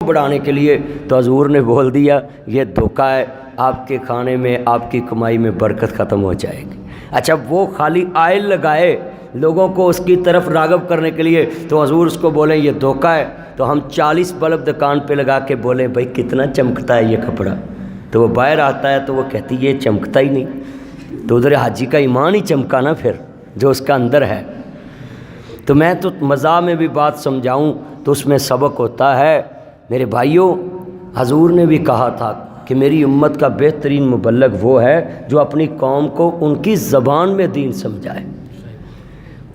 بڑھانے کے لیے، تو حضور نے بول دیا یہ دھوکہ ہے، آپ کے کھانے میں آپ کی کمائی میں برکت ختم ہو جائے گی۔ اچھا وہ خالی آئل لگائے لوگوں کو اس کی طرف راغب کرنے کے لیے، تو حضور اس کو بولیں یہ دھوکہ ہے، تو ہم 40 بلب دکان پہ لگا کے بولیں بھائی کتنا چمکتا ہے یہ کپڑا، تو وہ باہر آتا ہے تو وہ کہتی یہ چمکتا ہی نہیں، تو ادھر حاجی کا ایمان ہی چمکا نا پھر جو اس کا اندر ہے۔ تو میں تو مزاح میں بھی بات سمجھاؤں تو اس میں سبق ہوتا ہے۔ میرے بھائیوں، حضور نے بھی کہا تھا کہ میری امت کا بہترین مبلغ وہ ہے جو اپنی قوم کو ان کی زبان میں دین سمجھائے۔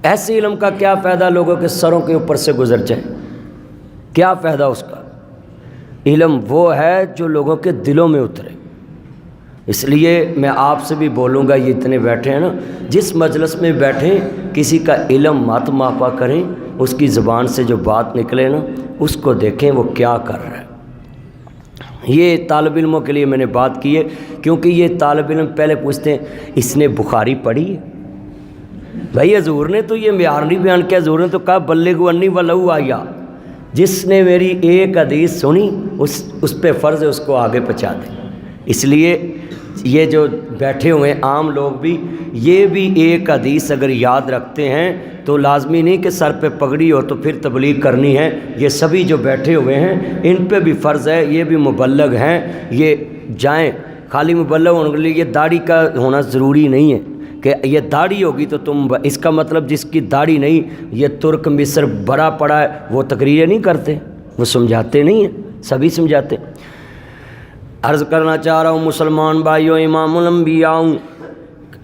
ایسے علم کا کیا فائدہ لوگوں کے سروں کے اوپر سے گزر جائے، کیا فائدہ اس کا؟ علم وہ ہے جو لوگوں کے دلوں میں اترے۔ اس لیے میں آپ سے بھی بولوں گا، یہ اتنے بیٹھے ہیں نا، جس مجلس میں بیٹھیں کسی کا علم مت ماپا کریں، اس کی زبان سے جو بات نکلے نا اس کو دیکھیں وہ کیا کر رہا ہے۔ یہ طالب علموں کے لیے میں نے بات کی ہے، کیونکہ یہ طالب علم پہلے پوچھتے ہیں اس نے بخاری پڑھی ہے؟ بھائی حضور نے تو یہ معیار نہیں بیان کیا، حضور نے تو کہا بلغوا انی ولو آیا، جس نے میری ایک حدیث سنی اس پہ فرض ہے اس کو آگے پہنچا دیں۔ اس لیے یہ جو بیٹھے ہوئے عام لوگ بھی یہ بھی ایک حدیث اگر یاد رکھتے ہیں تو لازمی نہیں کہ سر پہ پگڑی ہو تو پھر تبلیغ کرنی ہے۔ یہ سبھی جو بیٹھے ہوئے ہیں ان پہ بھی فرض ہے، یہ بھی مبلغ ہیں، یہ جائیں۔ خالی مبلغ ہونے کے لیے یہ داڑھی کا ہونا ضروری نہیں ہے کہ یہ داڑھی ہوگی تو تم، اس کا مطلب جس کی داڑھی نہیں، یہ ترک مصر بھرا پڑا ہے وہ تقریریں نہیں کرتے، وہ سمجھاتے نہیں ہیں، سبھی سمجھاتے۔ عرض کرنا چاہ رہا ہوں مسلمان بھائیوں، امام الانبیاء ہوں۔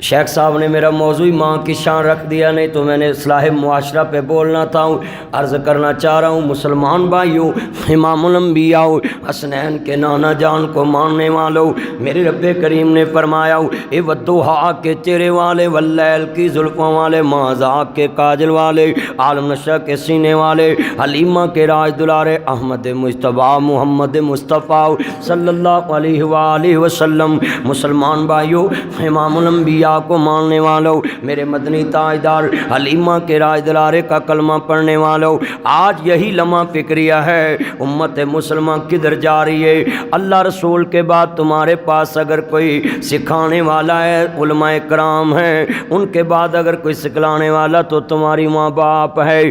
شیخ صاحب نے میرا موضوع ماں کی شان رکھ دیا، نہیں تو میں نے اصلاح معاشرہ پہ بولنا تھا۔ عرض کرنا چاہ رہا ہوں مسلمان بھائیوں، امام الانبیاء حسنین کے نانا جان کو ماننے والوں، میرے رب کریم نے فرمایا اے والضحیٰ کے چہرے والے، واللیل کی زلفوں والے، ماذا کے کاجل والے، عالم نشا کے سینے والے، حلیمہ کے راج دلارے، احمد مجتبیٰ محمد مصطفیٰ صلی اللہ علیہ وآلہ وسلم۔ مسلمان بھائیوں، امام الانبیاء کو ماننے والوں، میرے مدنی تاجدار حلیمہ کے راج دلارے کا کلمہ پڑھنے والوں، آج یہی لمحہ فکریہ ہے امت مسلمہ کدھر جا رہی ہے۔ اللہ رسول کے بعد تمہارے پاس اگر کوئی سکھانے والا ہے علماء کرام ہیں، ان کے بعد اگر کوئی سکھلانے والا تو تمہاری ماں باپ ہے،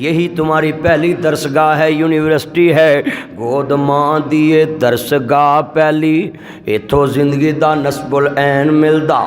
یہی تمہاری پہلی درسگاہ ہے، یونیورسٹی ہے۔ گود ماں دیے درسگاہ پہلی، ایتھو زندگی دا نصب العین ملدا۔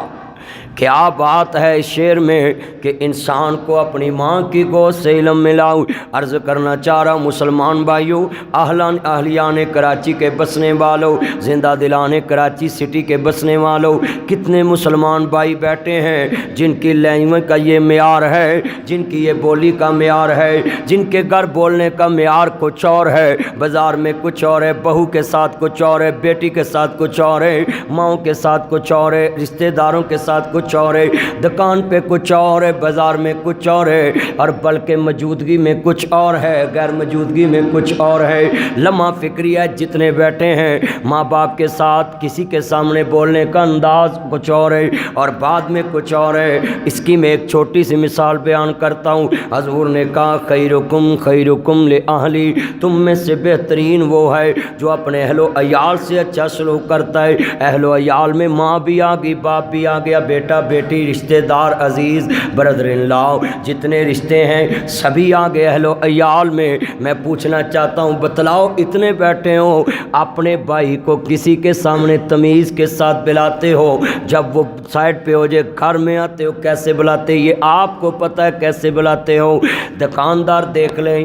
کیا بات ہے اس شعر میں کہ انسان کو اپنی ماں کی گود سے علم ملا۔ عرض کرنا چاہ رہا ہوں مسلمان بھائیوں، اہلیان کراچی کے بسنے والوں، زندہ دلان کراچی سٹی کے بسنے والوں، کتنے مسلمان بھائی بیٹھے ہیں جن کی لینگویج کا یہ معیار ہے، جن کی یہ بولی کا معیار ہے، جن کے گھر بولنے کا معیار کچھ اور ہے، بازار میں کچھ اور ہے، بہو کے ساتھ کچھ اور ہے، بیٹی کے ساتھ کچھ اور ہے، ماؤں کے ساتھ کچھ اور ہے، رشتہ داروں کے ساتھ کچھ اور ہے، دکان پہ کچھ اور ہے، بازار میں کچھ اور ہے، اور بلکہ موجودگی میں کچھ اور ہے، غیر موجودگی میں کچھ اور ہے۔ لمحہ فکریہ جتنے بیٹھے ہیں، ماں باپ کے ساتھ کسی کے سامنے بولنے کا انداز کچھ اور ہے اور بعد میں کچھ اور ہے۔ اس کی میں ایک چھوٹی سی مثال بیان کرتا ہوں۔ حضور نے کہا خیرکم خیرکم لأہلی، تم میں سے بہترین وہ ہے جو اپنے اہل و عیال سے اچھا سلوک کرتا ہے۔ اہل و عیال میں ماں بھی آ گئی، باپ بھی آ گیا، بیٹا بیٹی، رشتہ دار، عزیز، برادر ان لا، جتنے رشتے ہیں سبھی آ گئے اہل و عیال میں۔ میں پوچھنا چاہتا ہوں بتلاؤ اتنے بیٹھے ہو، اپنے بھائی کو کسی کے سامنے تمیز کے ساتھ بلاتے ہو، جب وہ سائڈ پہ ہو جائے گھر میں آتے ہو کیسے بلاتے؟ یہ آپ کو پتہ ہے کیسے بلاتے ہو؟ دکاندار دیکھ لیں،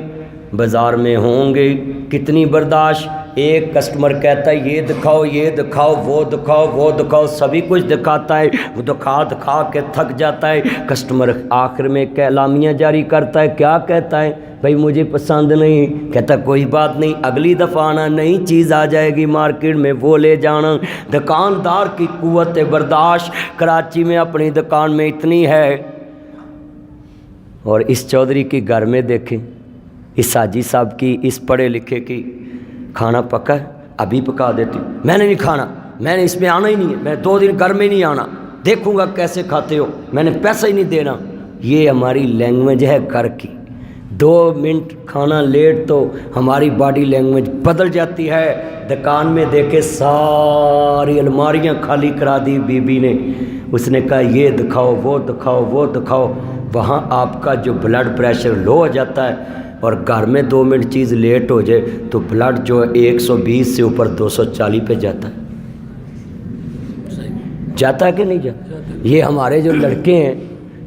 بازار میں ہوں گے، کتنی برداشت، ایک کسٹمر کہتا ہے یہ دکھاؤ یہ دکھاؤ، وہ دکھاؤ وہ دکھاؤ، سبھی کچھ دکھاتا ہے، وہ دکھا دکھا کے تھک جاتا ہے۔ کسٹمر آخر میں اعلامیہ جاری کرتا ہے، کیا کہتا ہے؟ بھائی مجھے پسند نہیں، کہتا کوئی بات نہیں، اگلی دفعہ آنا، نئی چیز آ جائے گی مارکیٹ میں وہ لے جانا۔ دکاندار کی قوت برداشت کراچی میں اپنی دکان میں اتنی ہے، اور اس چودھری کی گھر میں دیکھیں، اس حاجی صاحب کی، اس پڑھے لکھے کی، کھانا پکا ہے ابھی پکا دیتی، میں نے نہیں کھانا، میں نے اس میں آنا ہی نہیں ہے، میں 2 دن گھر میں نہیں آنا، دیکھوں گا کیسے کھاتے ہو، میں نے پیسہ ہی نہیں دینا۔ یہ ہماری لینگویج ہے گھر کی۔ 2 منٹ کھانا لیٹ تو ہماری باڈی لینگویج بدل جاتی ہے. دکان میں دیکھے ساری الماریاں خالی کرا دی بی بی نے. اس نے کہا یہ دکھاؤ وہ دکھاؤ وہ دکھاؤ. وہاں آپ کا جو بلڈ پریشر لو ہو جاتا ہے اور گھر میں 2 منٹ چیز لیٹ ہو جائے تو بلڈ جو 120 سے اوپر 240 پہ جاتا ہے. جاتا ہے کہ نہیں جاتا؟ یہ ہمارے جو لڑکے ہیں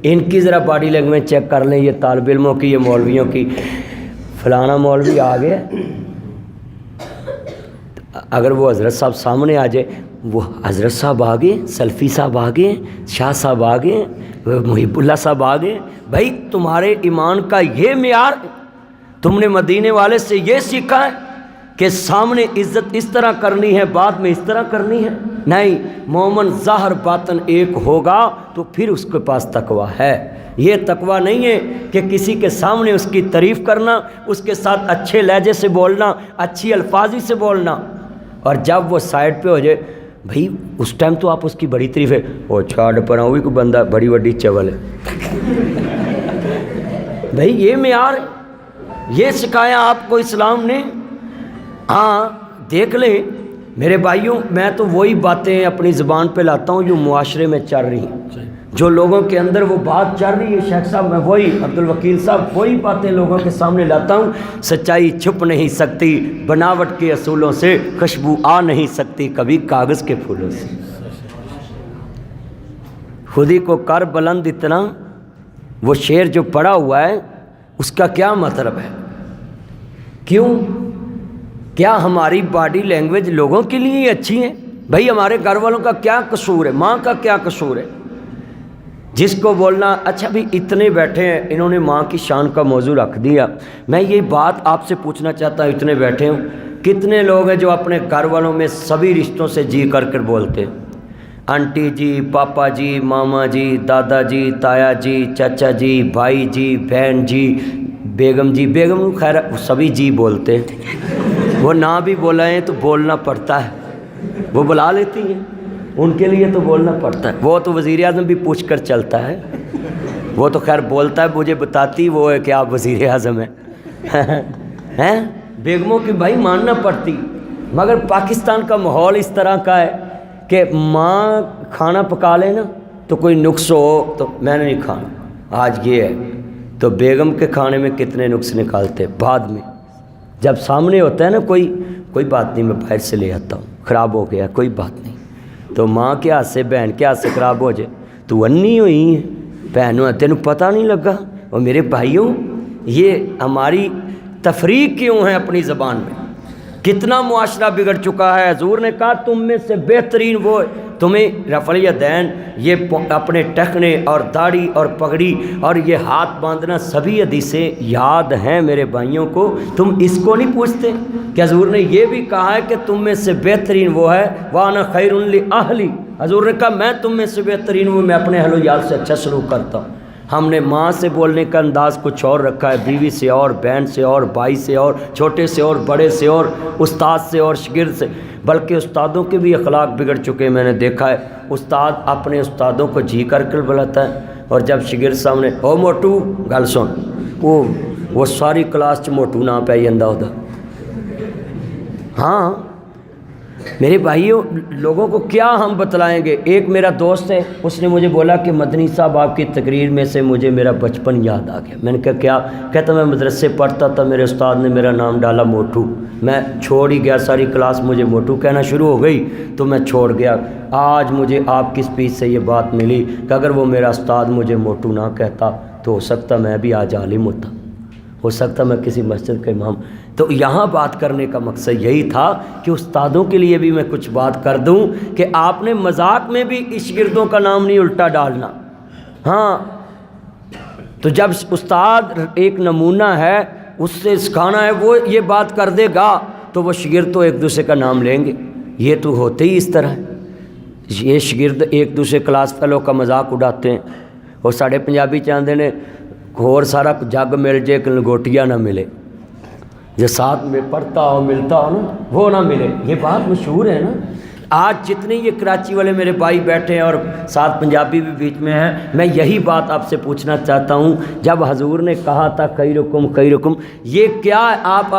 ان کی ذرا باڈی لینگویج چیک کر لیں. یہ طالب علموں کی، یہ مولویوں کی. فلانا مولوی آ گیا، اگر وہ حضرت صاحب سامنے آ جائے، وہ حضرت صاحب آ گئے، سلفی صاحب آ گئے، شاہ صاحب آ گئے، محب اللہ صاحب آ گئے. بھائی تمہارے ایمان کا یہ معیار، تم نے مدینے والے سے یہ سیکھا ہے کہ سامنے عزت اس طرح کرنی ہے، بعد میں اس طرح کرنی ہے؟ نہیں، مومن ظاہر باطن ایک ہوگا تو پھر اس کے پاس تقویٰ ہے. یہ تقویٰ نہیں ہے کہ کسی کے سامنے اس کی تعریف کرنا، اس کے ساتھ اچھے لہجے سے بولنا، اچھی الفاظی سے بولنا، اور جب وہ سائڈ پہ ہو جائے بھائی اس ٹائم تو آپ اس کی بڑی تعریف ہے، وہ چھاڑ پر ہوئی کوئی بندہ بڑی وڈی چول ہے. بھائی یہ معیار ہے، یہ سکھایا آپ کو اسلام نے. ہاں دیکھ لیں میرے بھائیوں، میں تو وہی باتیں اپنی زبان پہ لاتا ہوں جو معاشرے میں چل رہی ہیں، جو لوگوں کے اندر وہ بات چل رہی ہے. شیخ صاحب میں وہی، عبدالوکیل صاحب وہی باتیں لوگوں کے سامنے لاتا ہوں. سچائی چھپ نہیں سکتی، بناوٹ کے اصولوں سے خوشبو آ نہیں سکتی، کبھی کاغذ کے پھولوں سے. خودی کو کر بلند اتنا، وہ شعر جو پڑا ہوا ہے اس کا کیا مطلب ہے؟ کیوں؟ کیا ہماری باڈی لینگویج لوگوں کے لیے ہی اچھی ہے؟ بھائی ہمارے گھر والوں کا کیا قصور ہے؟ ماں کا کیا قصور ہے؟ جس کو بولنا اچھا بھی اتنے بیٹھے ہیں، انہوں نے ماں کی شان کا موضوع رکھ دیا. میں یہ بات آپ سے پوچھنا چاہتا ہوں، اتنے بیٹھے ہوں، کتنے لوگ ہیں جو اپنے گھر والوں میں سبھی رشتوں سے جی کر کر بولتے ہیں؟ آنٹی جی، پاپا جی، ماما جی، دادا جی، تایا جی، چچا جی، بھائی جی، بہن جی، بیگم جی. بیگم خیر سبھی جی بولتے ہیں، وہ نہ بھی بلائیں تو بولنا پڑتا ہے. وہ بلا لیتی ہیں، ان کے لیے تو بولنا پڑتا ہے. وہ تو وزیر اعظم بھی پوچھ کر چلتا ہے، وہ تو خیر بولتا ہے، مجھے بتاتی وہ ہے کہ آپ وزیر اعظم ہیں. بیگموں کی بھائی ماننا پڑتی. مگر پاکستان کا ماحول اس طرح کا ہے کہ ماں کھانا پکا لے نا تو کوئی نقص ہو تو میں نے نہیں کھانا، آج یہ ہے. تو بیگم کے کھانے میں کتنے نقص نکالتے بعد میں، جب سامنے ہوتا ہے نا کوئی بات نہیں میں باہر سے لے آتا ہوں، خراب ہو گیا کوئی بات نہیں. تو ماں کے ہاتھ سے، بہن کے ہاتھ سے خراب ہو جائے تو انی ہوئی ہے بہنوں، تینوں پتہ نہیں لگا. اور میرے بھائیوں یہ ہماری تفریق کیوں ہے اپنی زبان میں؟ کتنا معاشرہ بگڑ چکا ہے. حضور نے کہا تم میں سے بہترین وہ، تمہیں رفع الیدین، یہ اپنے ٹخنے اور داڑھی اور پگڑی اور یہ ہاتھ باندھنا سبھی حدیثیں یاد ہیں میرے بھائیوں کو. تم اس کو نہیں پوچھتے کہ حضور نے یہ بھی کہا ہے کہ تم میں سے بہترین وہ ہے وانا خیر لاہلی. حضور نے کہا میں تم میں سے بہترین ہوں، میں اپنے اہل و عیال سے اچھا سلوک کرتا ہوں. ہم نے ماں سے بولنے کا انداز کچھ اور رکھا ہے، بیوی سے اور، بہن سے اور، بھائی سے اور، چھوٹے سے اور، بڑے سے اور، استاد سے اور شاگرد سے. بلکہ استادوں کے بھی اخلاق بگڑ چکے ہیں. میں نے دیکھا ہے استاد اپنے استادوں کو جی کر کے بلاتا ہے، اور جب شاگرد سامنے او موٹو گل سن، وہ ساری کلاس چ موٹو نہ پہ جاندہ ہوتا. ہاں میرے بھائیوں لوگوں کو کیا ہم بتلائیں گے؟ ایک میرا دوست ہے، اس نے مجھے بولا کہ مدنی صاحب آپ کی تقریر میں سے مجھے میرا بچپن یاد آ گیا. میں نے کہا کیا؟ کہتا میں مدرسے پڑھتا تھا، میرے استاد نے میرا نام ڈالا موٹو، میں چھوڑ ہی گیا، ساری کلاس مجھے موٹو کہنا شروع ہو گئی تو میں چھوڑ گیا. آج مجھے آپ کی اسپیچ سے یہ بات ملی کہ اگر وہ میرا استاد مجھے موٹو نہ کہتا تو ہو سکتا میں بھی آج عالم ہوتا، ہو سکتا میں کسی مسجد کا امام. تو یہاں بات کرنے کا مقصد یہی تھا کہ استادوں کے لیے بھی میں کچھ بات کر دوں کہ آپ نے مذاق میں بھی شاگردوں کا نام نہیں الٹا ڈالنا. ہاں تو جب استاد ایک نمونہ ہے، اس سے سکھانا ہے، وہ یہ بات کر دے گا تو وہ شاگرد تو ایک دوسرے کا نام لیں گے. یہ تو ہوتے ہی اس طرح ہے. یہ شاگرد ایک دوسرے کلاس فیلو کا مذاق اڑاتے ہیں، اور ساڑھے پنجابی چاہتے ہیں اور سارا جگ مل جائے کہ لنگوٹیا نہ ملے، جو ساتھ میں پڑھتا ہو ملتا ہو نا وہ نہ ملے. یہ بات مشہور ہے نا. آج جتنے یہ کراچی والے میرے بھائی بیٹھے ہیں اور ساتھ پنجابی بھی بیچ میں ہیں، میں یہی بات آپ سے پوچھنا چاہتا ہوں، جب حضور نے کہا تھا خیرکم، یہ کیا آپ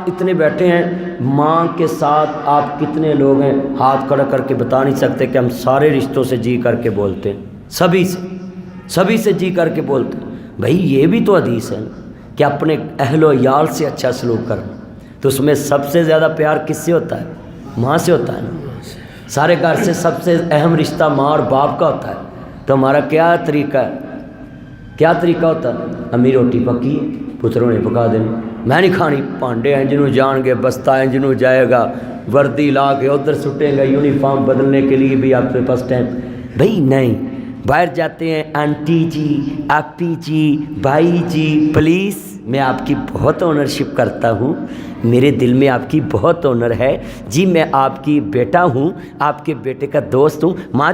اتنے بیٹھے ہیں، ماں کے ساتھ آپ کتنے لوگ ہیں؟ ہاتھ کھڑا کر کے بتا نہیں سکتے کہ ہم سارے رشتوں سے جی کر کے بولتے ہیں، سبھی سے جی کر کے بولتے ہیں۔ بھائی یہ بھی تو حدیث ہے نا کہ اپنے اہل و عیال سے اچھا سلوک کرنا، تو اس میں سب سے زیادہ پیار کس سے ہوتا ہے؟ ماں سے ہوتا ہے نا۔ سارے گھر سے سب سے اہم رشتہ ماں اور باپ کا ہوتا ہے، تو ہمارا کیا طریقہ ہے؟ کیا طریقہ ہوتا ہے؟ امی روٹی پکی ہے، پتروں نے پکا دینی، میں نہیں کھانی، پانڈے ہیں جنہوں جان گے، بستہ ہیں جنہوں جائے گا، وردی لا کے ادھر سٹیں گا، یونیفارم بدلنے کے لیے بھی آپ کے پاس ٹائم؟ بھائی نہیں، باہر جاتے ہیں، آنٹی جی، آپی جی، بھائی جی، پلیز میں آپ کی بہت آنرشپ کرتا ہوں، میرے دل میں آپ کی بہت آنر ہے جی، میں آپ کی بیٹا ہوں، آپ کے بیٹے کا دوست ہوں، ماں